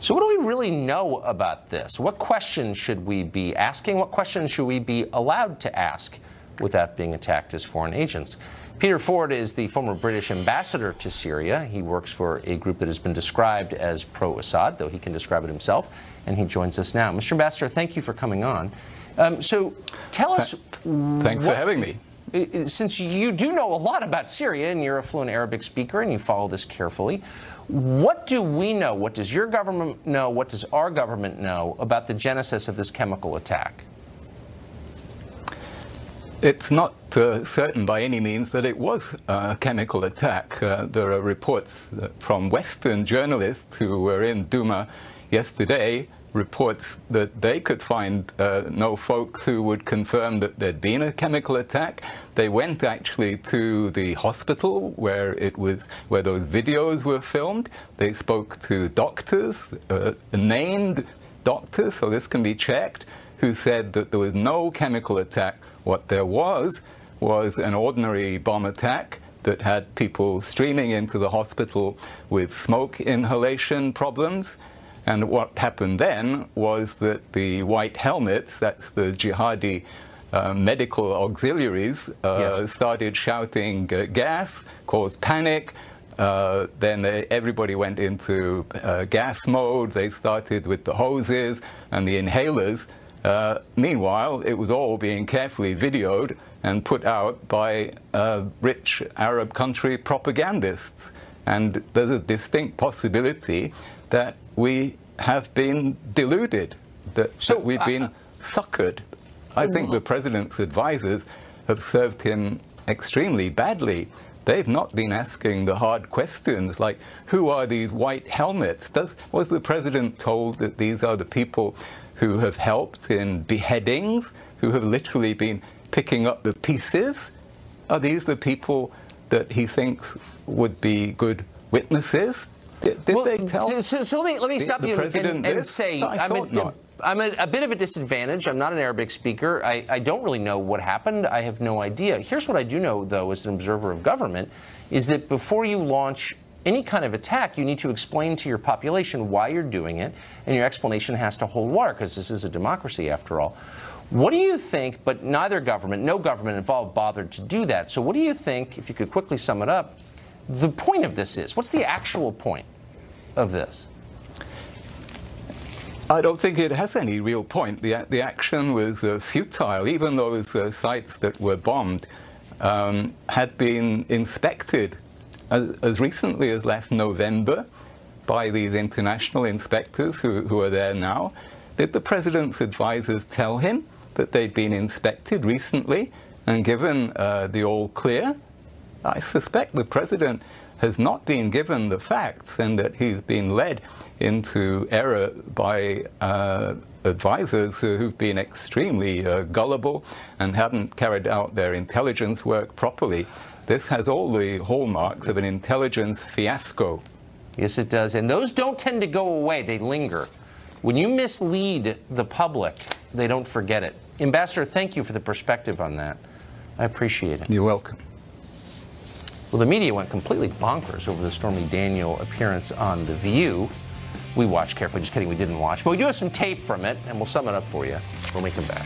So what do we really know about this? What questions should we be asking? What questions should we be allowed to ask without being attacked as foreign agents? Peter Ford is the former British ambassador to Syria. He works for a group that has been described as pro-Assad, though he can describe it himself, and he joins us now. Mr. Ambassador, thank you for coming on. So tell us... Thanks for having me. Since you do know a lot about Syria, and you're a fluent Arabic speaker, and you follow this carefully, what do we know? What does your government know? What does our government know about the genesis of this chemical attack? It's not certain by any means that it was a chemical attack. There are reports from Western journalists who were in Duma yesterday, reports that they could find no folks who would confirm that there'd been a chemical attack. They went actually to the hospital where those videos were filmed. They spoke to doctors, named doctors, so this can be checked, who said that there was no chemical attack. What there was an ordinary bomb attack that had people streaming into the hospital with smoke inhalation problems. And what happened then was that the white helmets, that's the jihadi medical auxiliaries, started shouting gas, caused panic. Then everybody went into gas mode. They started with the hoses and the inhalers. Meanwhile, it was all being carefully videoed and put out by rich Arab country propagandists. And there's a distinct possibility that we have been deluded, that we've been suckered. I think the president's advisors have served him extremely badly. They've not been asking the hard questions like, who are these white helmets? Was the president told that these are the people who have helped in beheadings, who have literally been picking up the pieces? Are these the people that he thinks would be good witnesses? Did they tell so let me stop you and say I'm at a bit of a disadvantage. I'm not an Arabic speaker. I don't really know what happened. I have no idea. Here's what I do know, though, as an observer of government, is that before you launch any kind of attack, you need to explain to your population why you're doing it, and your explanation has to hold water, because this is a democracy, after all. What do you think, but no government involved bothered to do that, so what do you think, if you could quickly sum it up, the point of this is? What's the actual point of this? I don't think it has any real point. The action was futile. Even those sites that were bombed had been inspected as recently as last November by these international inspectors who are there now. Did the president's advisors tell him that they'd been inspected recently and given the all clear? I suspect the president has not been given the facts and that he's been led into error by advisors who've been extremely gullible and haven't carried out their intelligence work properly. This has all the hallmarks of an intelligence fiasco. Yes, it does. And those don't tend to go away. They linger. When you mislead the public, they don't forget it. Ambassador, thank you for the perspective on that. I appreciate it. You're welcome. Well, the media went completely bonkers over the Stormy Daniel appearance on The View. We watched carefully. Just kidding, we didn't watch. But we do have some tape from it, and we'll sum it up for you when we come back.